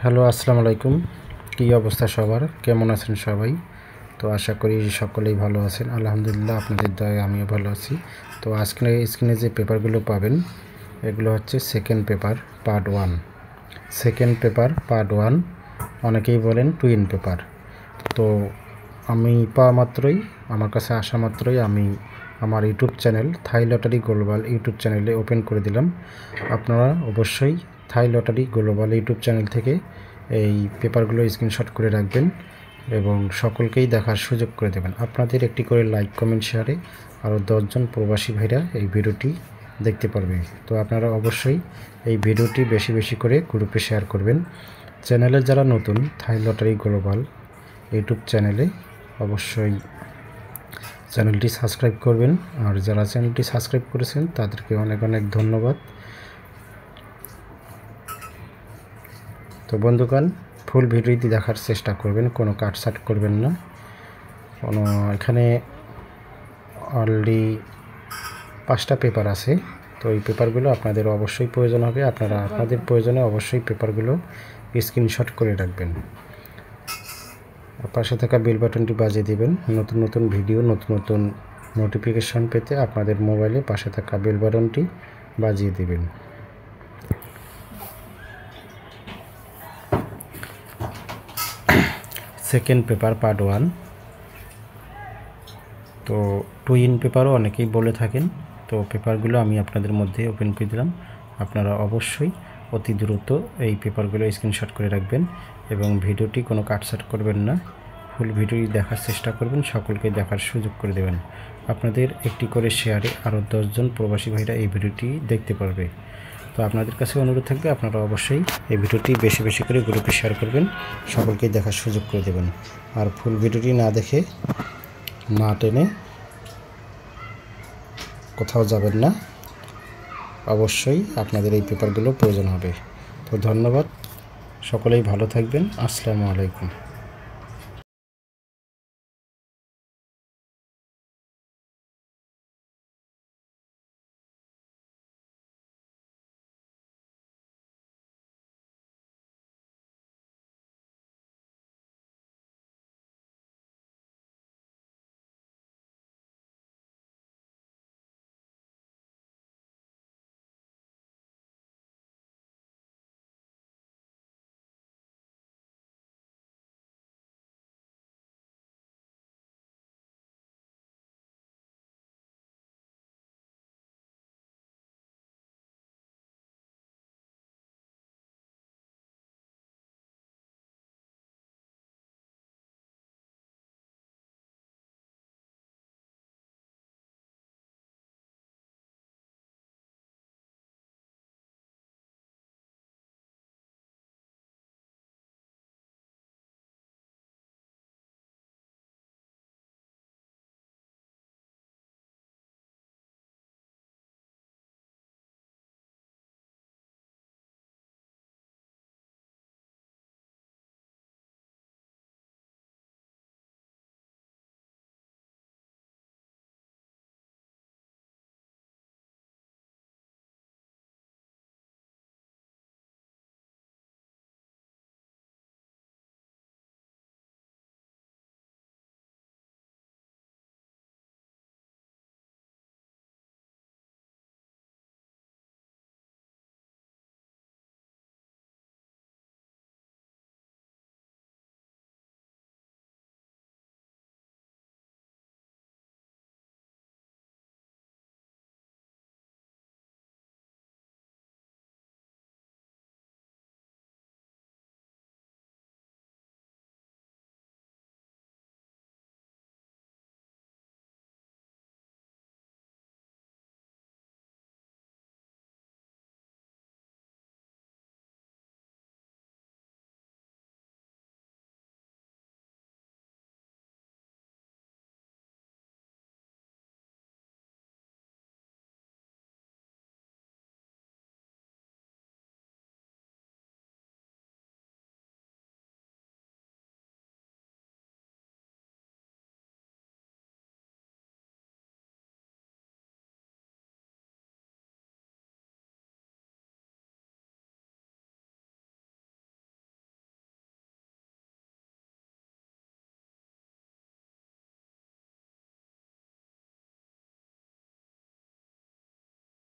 Hello, আসসালামু আলাইকুম। কী অবস্থা সবার? কেমন আছেন সবাই? তো আশা করি সকলেই ভালো আছেন। আলহামদুলিল্লাহ, আপনাদের দয়ায় আমিও ভালো আছি। তো আজকে স্ক্রিনে যে পেপারগুলো পাবেন এগুলো হচ্ছে second paper part 1। Second paper part 1, অনেকেই বলেন টুইন পেপার। তো আমি পাওয়া মাত্রই, আমার কাছে আসা মাত্রই আমি আমার ইউটিউব চ্যানেল থাই লটারি গ্লোবাল ইউটিউব চ্যানেলে ওপেন করে দিলাম। আপনারা অবশ্যই থাই লটারি গ্লোবাল ইউটিউব চ্যানেল থেকে এই পেপারগুলো স্ক্রিনশট করে রাখবেন এবং সকলকেই দেখার সুযোগ করে দেবেন। আপনাদের একটি করে লাইক, কমেন্ট, শেয়ারে আরও 10 জন প্রবাসী ভাইরা এই ভিডিওটি দেখতে পারবে। তো আপনারা অবশ্যই এই ভিডিওটি বেশি বেশি করে গ্রুপে শেয়ার করবেন। চ্যানেলে যারা নতুন, থাই লটারি গ্লোবাল ইউটিউব চ্যানেলে অবশ্যই চ্যানেলটি সাবস্ক্রাইব করবেন। আর যারা চ্যানেলটি সাবস্ক্রাইব করেছেন তাদেরকে অনেক অনেক ধন্যবাদ। তো বন্ধুগণ, ফুল ভিডিওটি দেখার চেষ্টা করবেন, কোনো কাটছাট করবেন না। এখানে অলরেডি 5টা পেপার আছে। তো এই পেপারগুলো আপনাদের অবশ্যই প্রয়োজন হবে। আপনারা আপনাদের প্রয়োজনে অবশ্যই পেপারগুলো স্ক্রিনশট করে রাখবেন। পাশে থাকা বেল বাটনটি বাজিয়ে দিবেন। নতুন নতুন ভিডিও, নতুন নতুন নোটিফিকেশন পেতে আপনাদের মোবাইলে পাশে থাকা বেল বাটনটি বাজিয়ে দিবেন। Second paper part 1। তো টুইন পেপারও অনেকেই বলে থাকেন। তো পেপারগুলো আমি আপনাদের মধ্যে ওপেন করে দিলাম। আপনারা অবশ্যই অতি দ্রুত এই পেপারগুলো স্ক্রিনশট করে রাখবেন এবং ভিডিওটি কোনো কাটছাট করবেন না। ফুল ভিডিওটি দেখার চেষ্টা করবেন, সকলকে দেখার সুযোগ করে দেবেন। আপনাদের একটি করে শেয়ারে আরও 10 জন প্রবাসী ভাইরা এই ভিডিওটি দেখতে পারবে। তো আপনাদের কাছে অনুরোধ থাকবে, আপনারা অবশ্যই এই ভিডিওটি বেশি বেশি করে গ্রুপে শেয়ার করবেন, সকলকে দেখার সুযোগ করে দেবেন। আর ফুল ভিডিওটি না দেখে, না টেনে কোথাও যাবেন না। অবশ্যই আপনাদের এই পেপারগুলো প্রয়োজন হবে। তো ধন্যবাদ, সকলেই ভালো থাকবেন। আসসালামু আলাইকুম।